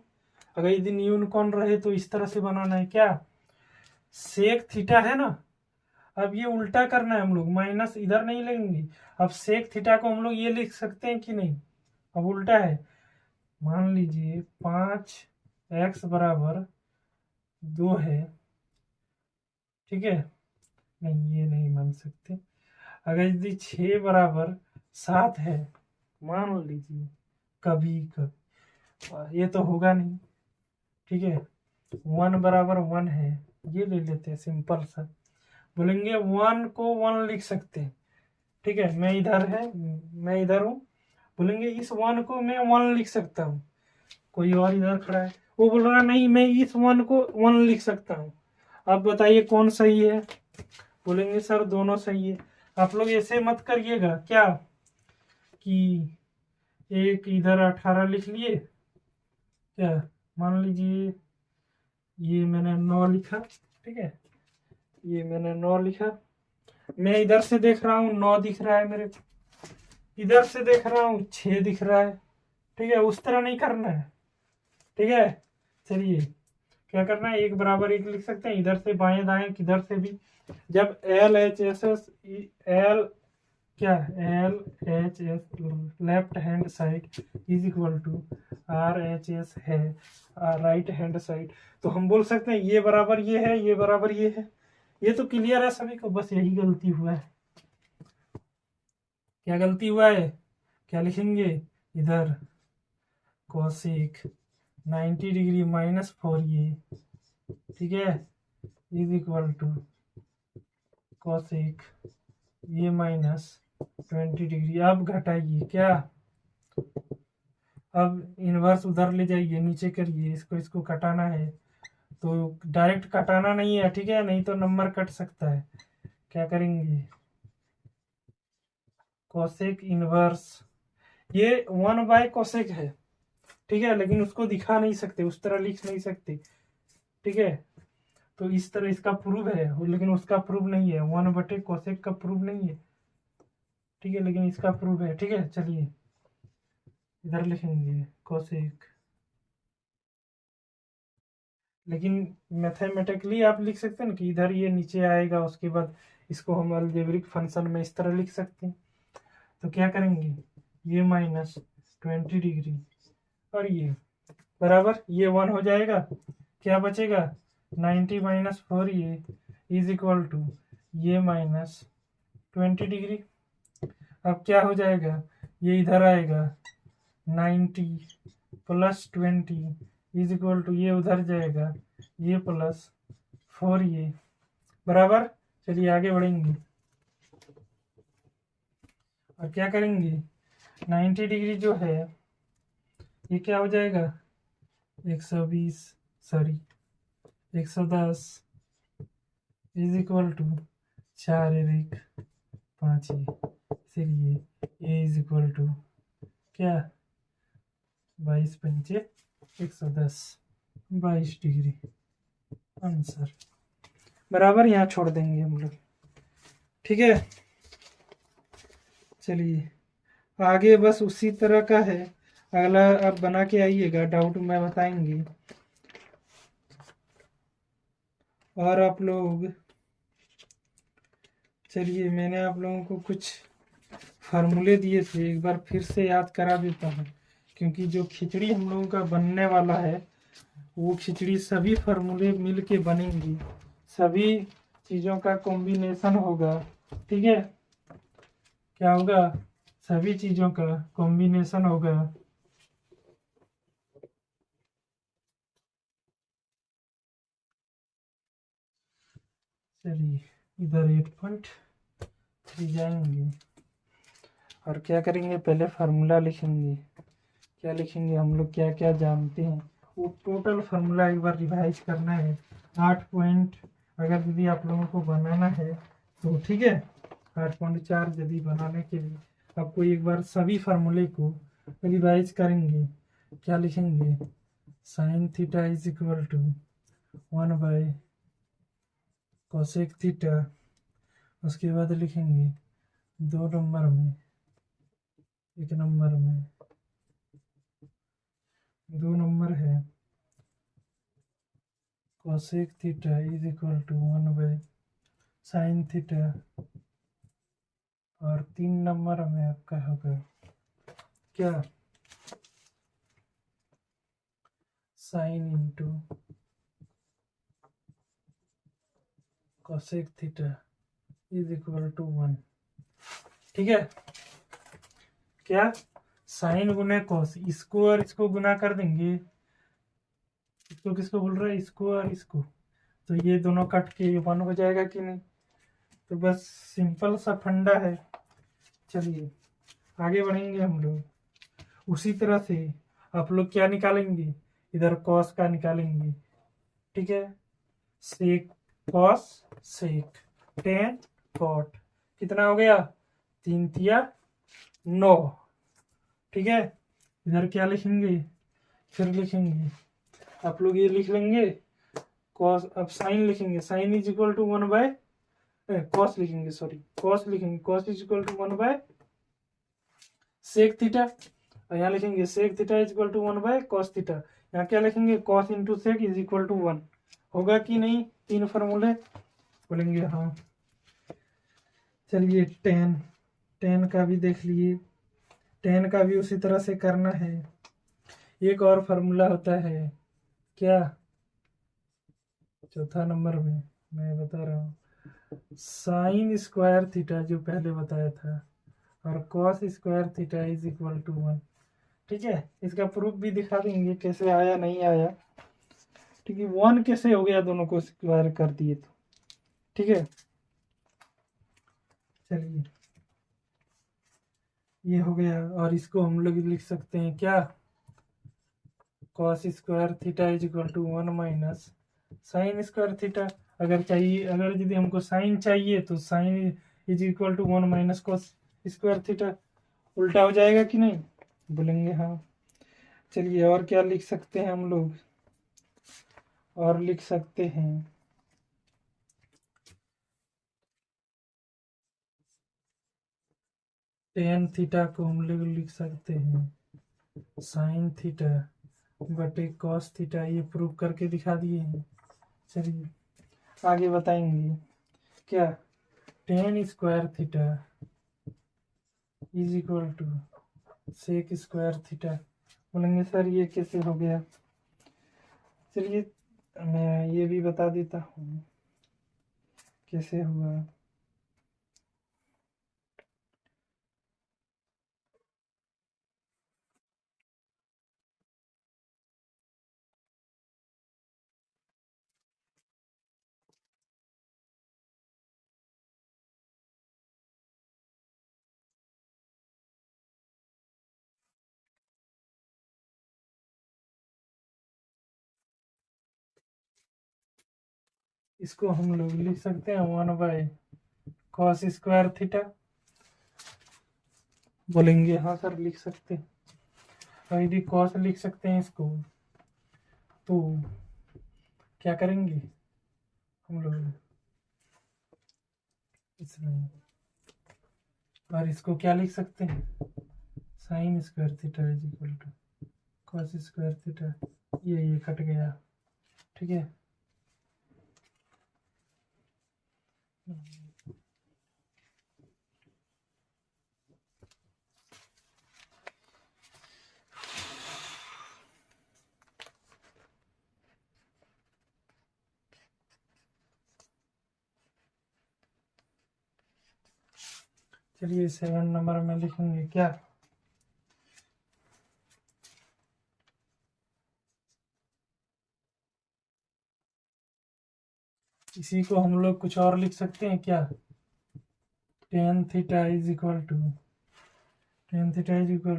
अगर यदि यूनिकॉर्न रहे तो इस तरह से बनाना है, क्या सेक थीटा है ना, अब ये उल्टा करना है हम लोग, माइनस इधर नहीं लेंगे। अब सेक थीटा को हम लोग ये लिख सकते हैं कि नहीं, अब उल्टा है। मान लीजिए 5x बराबर 2 है, ठीक है, नहीं ये नहीं मान सकते। अगर यदि 6 बराबर 7 है, मान लीजिए कभी कभी, ये तो होगा नहीं, ठीक है। 1 बराबर 1 है, ये ले लेते हैं सिंपल सा। बोलेंगे 1 को 1 लिख सकते हैं, ठीक है, मैं इधर है, मैं इधर हूँ। बोलेंगे इस 1 को मैं 1 लिख सकता हूँ, कोई और इधर खड़ा है, वो बोल रहा नहीं मैं इस 1 को 1 लिख सकता हूँ। अब बताइए कौन सही है। बोलेंगे सर दोनों सही है। आप लोग ऐसे मत करिएगा क्या कि एक इधर 18 लिख लिए, क्या मान लीजिए ये मैंने 9 लिखा, ठीक है, ये मैंने 9 लिखा, मैं इधर से देख रहा हूँ 9 दिख रहा है मेरे को, इधर से देख रहा हूँ 6 दिख रहा है, ठीक है, उस तरह नहीं करना है, ठीक है। चलिए क्या करना है, एक बराबर एक लिख सकते हैं, इधर से बाएं दाएं किधर से भी। जब L H S S L, क्या L H S left hand side is equal to R H S है राइट हैंड साइड, तो हम बोल सकते हैं ये बराबर ये है, ये बराबर ये है। ये तो क्लियर है सभी को, बस यही गलती हुआ है। क्या गलती हुआ है, क्या लिखेंगे इधर कोसेक 90 डिग्री माइनस 4 ठीक है इज इक्वल टू कोसेक ये माइनस 20 डिग्री। अब घटाइए, क्या अब इनवर्स उधर ले जाइए, नीचे करिए, इसको इसको कटाना है तो डायरेक्ट कटाना नहीं है, ठीक है, नहीं तो नंबर कट सकता है। क्या करेंगे कोसेक इनवर्स, ये 1/कोसेक है, ठीक है, लेकिन उसको दिखा नहीं सकते, उस तरह लिख नहीं सकते, ठीक है। तो इस तरह इसका प्रूव है, लेकिन उसका प्रूव नहीं है, 1/कोसेक का प्रूव नहीं है, ठीक है, लेकिन इसका प्रूव है, ठीक है। चलिए इधर लिखेंगे कोसेक, लेकिन मैथमेटिकली आप लिख सकते हैं ना कि इधर ये नीचे आएगा, उसके बाद इसको हम अलजेब्रिक फंक्शन में इस तरह लिख सकते हैं। तो क्या करेंगे ये माइनस 20 डिग्री और ये बराबर ये 1 हो जाएगा, क्या बचेगा 90 माइनस 4 ये इज इक्वल टू ये माइनस 20 डिग्री। अब क्या हो जाएगा, ये इधर आएगा 90 प्लस 20 इज इक्वल टू ये उधर जाएगा ये प्लस 4 ये बराबर। चलिए आगे बढ़ेंगे और क्या करेंगे 90 डिग्री जो है ये क्या हो जाएगा 120 सॉरी 110 इज इक्वल टू 4 1 5 इसीलिए ए इज इक्वल टू क्या 22 पंचे 110 22 डिग्री आंसर बराबर। यहाँ छोड़ देंगे हम लोग, ठीक है। चलिए आगे बस उसी तरह का है, अगला आप बना के आइएगा, डाउट में बताएंगे। और आप लोग चलिए मैंने आप लोगों को कुछ फार्मूले दिए थे, एक बार फिर से याद करा देता हूँ, क्योंकि जो खिचड़ी हम लोगों का बनने वाला है वो खिचड़ी सभी फार्मूले मिल के बनेंगी, सभी चीज़ों का कॉम्बिनेशन होगा, ठीक है। क्या होगा, सभी चीज़ों का कॉम्बिनेशन होगा, चलिए इधर 8.3 जाएंगे और क्या करेंगे, पहले फार्मूला लिखेंगे। क्या लिखेंगे हम लोग, क्या क्या जानते हैं वो टोटल फार्मूला एक बार रिवाइज करना है। 8 पॉइंट अगर यदि आप लोगों को बनाना है तो ठीक है, 8.4 यदि बनाने के लिए आपको एक बार सभी फार्मूले को रिवाइज करेंगे। क्या लिखेंगे, sine theta is equal to 1/कोसेक थीटा। उसके बाद लिखेंगे 2 नंबर में, 1 नंबर में 2 नंबर है cosec theta is equal to 1/साइन थीटा। और 3 नंबर में आपका होगा क्या, sine into cosec theta is equal to 1। ठीक है, क्या साइन गुने कॉस, इसको और इसको गुना कर देंगे। इसको किसको बोल रहा है, इसको और इसको, तो ये दोनों कट के 1 हो जाएगा कि नहीं। तो बस सिंपल सा फंडा है। चलिए आगे बढ़ेंगे हम लोग। उसी तरह से आप लोग क्या निकालेंगे, इधर कॉस का निकालेंगे। ठीक है, सेक कॉस सेक टेन कॉट, कितना हो गया, 3 तिया 9। ठीक है, इधर क्या लिखेंगे, फिर लिखेंगे आप लोग ये लिख लेंगे कॉस, अब साइन लिखेंगे, sine is equal to 1 cos लिखेंगे, सॉरी कॉस लिखेंगे, कॉस इज इक्वल टू 1/सेक थीटा। और यहाँ लिखेंगे sec theta is equal to 1/कॉस थीटा। यहाँ क्या लिखेंगे, cos into sec is equal to 1। होगा कि नहीं, 3 फार्मूले बोलेंगे हाँ। चलिए टेन, टेन का भी देख लिए, टेन का भी उसी तरह से करना है। एक और फार्मूला होता है क्या, चौथा नंबर में मैं बता रहा हूँ, साइन स्क्वायर थीटा जो पहले बताया था, और cos square theta is equal to 1। ठीक है, इसका प्रूफ भी दिखा देंगे कैसे आया नहीं आया। ठीक है, 1 कैसे हो गया, दोनों को स्क्वायर कर दिए तो। ठीक है, चलिए ये हो गया। और इसको हम लोग लिख सकते हैं क्या, cos square theta is equal to 1 minus sine square theta. अगर चाहिए, अगर यदि हमको साइन चाहिए तो sine is equal to 1 minus cos square theta. उल्टा हो जाएगा कि नहीं, बोलेंगे हाँ। चलिए और क्या लिख सकते हैं हम लोग, और लिख सकते हैं टेन थीटा को हम लोग लिख सकते हैं साइन थीटा बटे कॉस थीटा। ये प्रूव करके दिखा दिए हैं। चलिए आगे बताएंगे क्या, tan square theta is equal to sec square theta. बोलेंगे सर ये कैसे हो गया। चलिए मैं ये भी बता देता हूँ कैसे हुआ। इसको हम लोग लिख सकते हैं 1/कॉस स्क्वायर थीटा। बोलेंगे हाँ सर लिख सकते हैं। और यदि कॉस लिख सकते हैं इसको, तो क्या करेंगे हम लोग इसमें, और इसको क्या लिख सकते हैं, sine square theta is equal to cos square theta. ये कट गया। ठीक है, चलिए 7 नंबर में लिखेंगे क्या, इसी को हम लोग कुछ और लिख सकते हैं क्या, tan theta is equal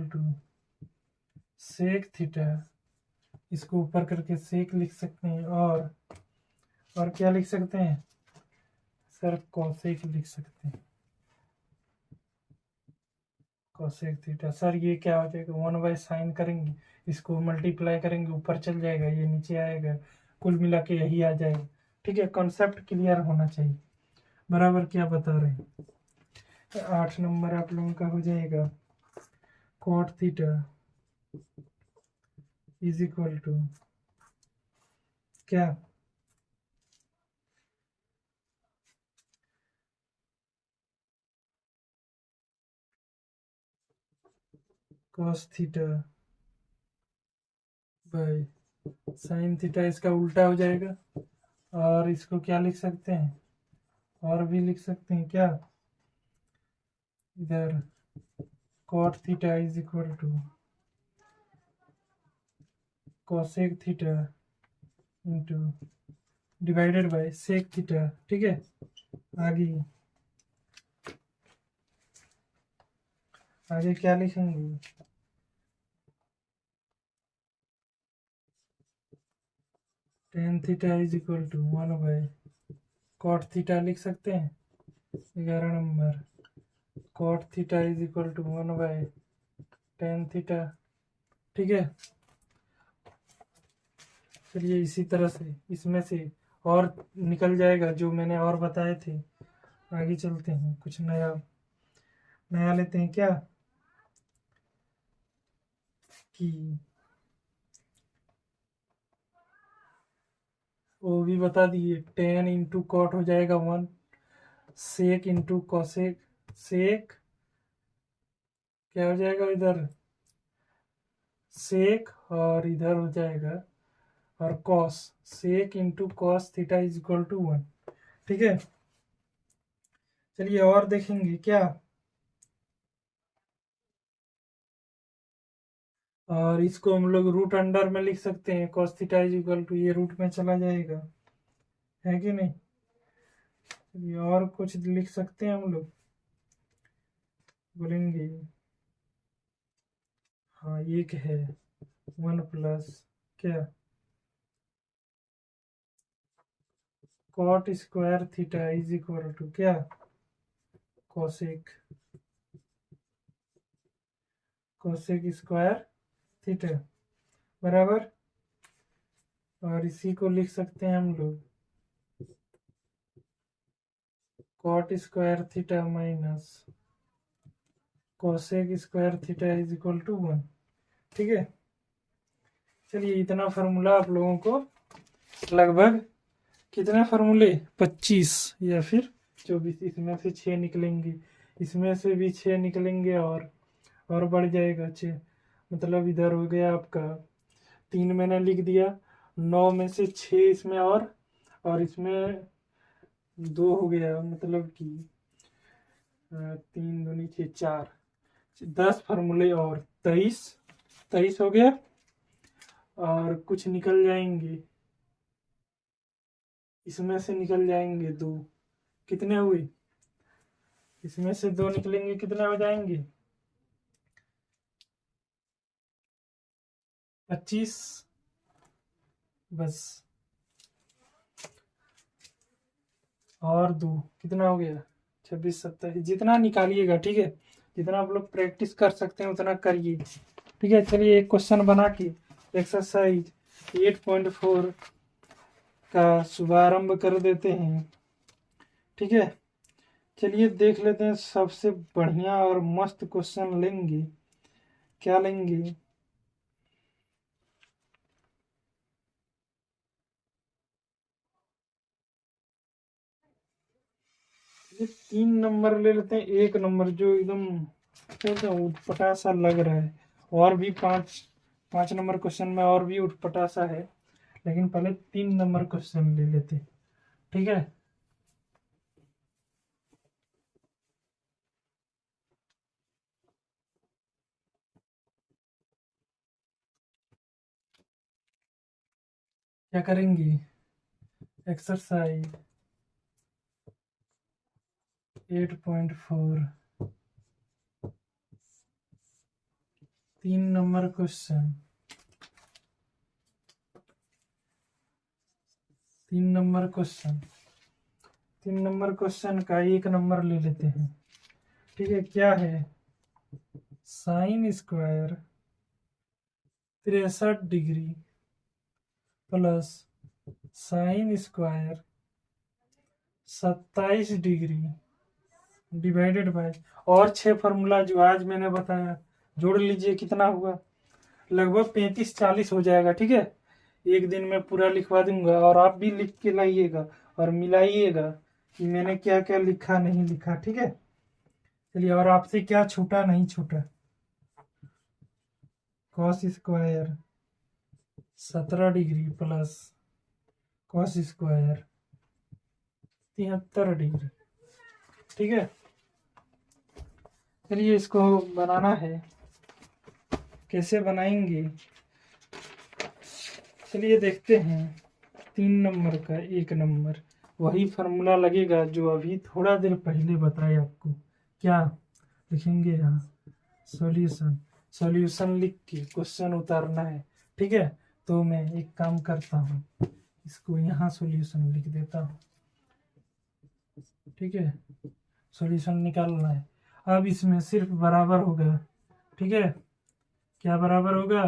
to sec theta, इसको ऊपर करके सेक लिख सकते हैं, और क्या लिख सकते हैं सर, कॉसेक लिख सकते हैं, कॉसेक थीटा। सर ये क्या हो जाएगा, 1/sin करेंगे, इसको मल्टीप्लाई करेंगे, ऊपर चल जाएगा, ये नीचे आएगा, कुल मिला के यही आ जाएगा। ठीक है, कॉन्सेप्ट क्लियर होना चाहिए। बराबर क्या बता रहे हैं, 8 नंबर आप लोगों का हो जाएगा, cot theta is equal to क्या, cos theta by sine theta, इसका उल्टा हो जाएगा। और इसको क्या लिख सकते हैं, और भी लिख सकते हैं क्या, इधर cot theta is equal to cosec theta into divided by sec theta. ठीक है, आगे आगे क्या लिखेंगे, tan theta is equal to 1 cot theta लिख सकते हैं। 11 number, cot theta is equal to 1/tan theta. ठीक है, चलिए इसी तरह से इसमें से और निकल जाएगा जो मैंने और बताए थे। आगे चलते हैं, कुछ नया नया लेते हैं क्या, कि वो भी बता दिए, टेन इंटू कॉट हो जाएगा 1, सेक इंटू कॉसेक, सेक क्या हो जाएगा इधर, सेक, और इधर हो जाएगा और cos, sec into cos theta is equal to 1। ठीक है, चलिए और देखेंगे क्या, और इसको हम लोग रूट अंडर में लिख सकते हैं, cos theta is equal to, ये रूट में चला जाएगा, है कि नहीं। चलिए और कुछ लिख सकते हैं हम लोग, बोलेंगे हाँ एक है 1 प्लस क्या, cot square theta is equal to क्या, कॉसेक कॉसेक स्क्वायर थीटा, बराबर। और इसी को लिख सकते हैं हम लोग, cot square theta minus cosec square theta is equal to 1। ठीक है, चलिए इतना फार्मूला आप लोगों को लगभग, कितने फार्मूले, 25 या फिर 24, इसमें से 6 निकलेंगे, इसमें से भी 6 निकलेंगे, और बढ़ जाएगा 6, मतलब इधर हो गया आपका 3 मैंने लिख दिया, 9 में से 6 इसमें, और इसमें 2 हो गया, मतलब कि 3 दूनी 6 4, 10 फार्मूले और 23 हो गया, और कुछ निकल जाएंगे, इसमें से निकल जाएंगे 2, कितने हुए, इसमें से 2 निकलेंगे, कितने हो जाएंगे, 25, बस, और 2 कितना हो गया, 26 27, जितना निकालिएगा। ठीक है, जितना आप लोग प्रैक्टिस कर सकते हैं उतना करिए। ठीक है, चलिए एक क्वेश्चन बना के एक्सरसाइज 8.4 का शुभारंभ कर देते हैं। ठीक है, चलिए देख लेते हैं, सबसे बढ़िया और मस्त क्वेश्चन लेंगे, क्या लेंगे, ये 3 नंबर ले लेते हैं, 1 नंबर जो एकदम उटपटा सा लग रहा है, और भी 5 नंबर क्वेश्चन में और भी उटपटा सा है, लेकिन पहले 3 नंबर क्वेश्चन ले लेते। ठीक है, क्या करेंगे, exercise 8.4 3 number question. 3 number question. 3 number question का 1 नंबर ले लेते हैं। ठीक है, क्या है? Sine square 63 degree plus sine square 27 degree divided by, और 6 फार्मूला जो आज मैंने बताया जोड़ लीजिए, कितना हुआ? लगभग 35-40 हो जाएगा। ठीक है, एक दिन में पूरा लिखवा दूंगा और आप भी लिख के लाइएगा और मिलाइएगा कि मैंने क्या क्या लिखा नहीं लिखा। ठीक है, चलिए, और आपसे क्या छूटा नहीं छूटा? Cos square 17 degree plus cos square 73 degree. ठीक है, चलिए इसको बनाना है। कैसे बनाएंगे? चलिए देखते हैं। 3 नंबर का 1 नंबर वही फार्मूला लगेगा जो अभी थोड़ा देर पहले बताया आपको। क्या लिखेंगे? यहाँ सॉल्यूशन। सॉल्यूशन लिख के क्वेश्चन उतारना है। ठीक है, तो मैं एक काम करता हूँ, इसको यहाँ सॉल्यूशन लिख देता हूँ। ठीक है, सॉल्यूशन निकालना है। अब इसमें सिर्फ बराबर होगा। ठीक है, क्या बराबर होगा?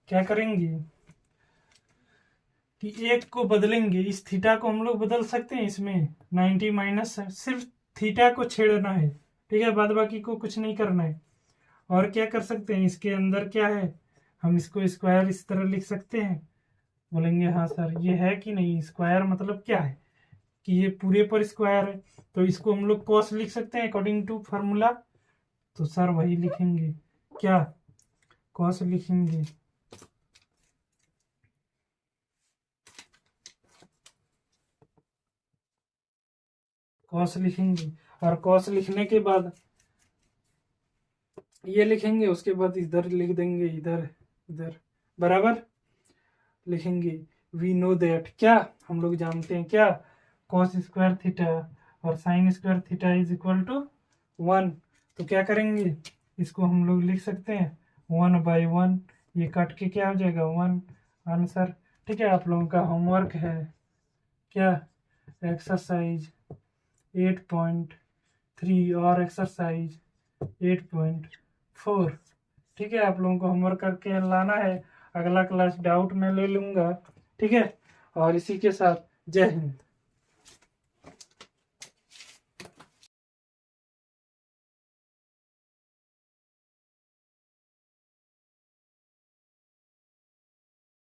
क्या करेंगे कि एक को बदलेंगे, इस थीटा को हम लोग बदल सकते हैं। इसमें 90 माइनस सिर्फ थीटा को छेड़ना है। ठीक है, बाद बाकी को कुछ नहीं करना है। और क्या कर सकते हैं? इसके अंदर क्या है, हम इसको स्क्वायर इस तरह लिख सकते हैं। बोलेंगे हाँ सर, ये है कि नहीं? स्क्वायर मतलब क्या है कि ये पूरे पर स्क्वायर है, तो इसको हम लोग कॉस लिख सकते हैं अकॉर्डिंग टू फार्मूला। तो सर वही लिखेंगे, क्या? कॉस लिखेंगे। कॉस लिखेंगे, और कॉस लिखने के बाद ये लिखेंगे, उसके बाद इधर लिख देंगे, इधर इधर बराबर लिखेंगे। वी नो दैट, क्या हम लोग जानते हैं, क्या? कॉस स्क्वायर थीटा और sine square theta is equal to 1। तो क्या करेंगे? इसको हम लोग लिख सकते हैं 1/1। ये कट के क्या हो जाएगा? 1 आंसर। ठीक है, आप लोगों का होमवर्क है क्या? एक्सरसाइज 8.3 और एक्सरसाइज 8.4। ठीक है, आप लोगों को होमवर्क करके लाना है। अगला क्लास डाउट में ले लूँगा। ठीक है, और इसी के साथ जय हिंद।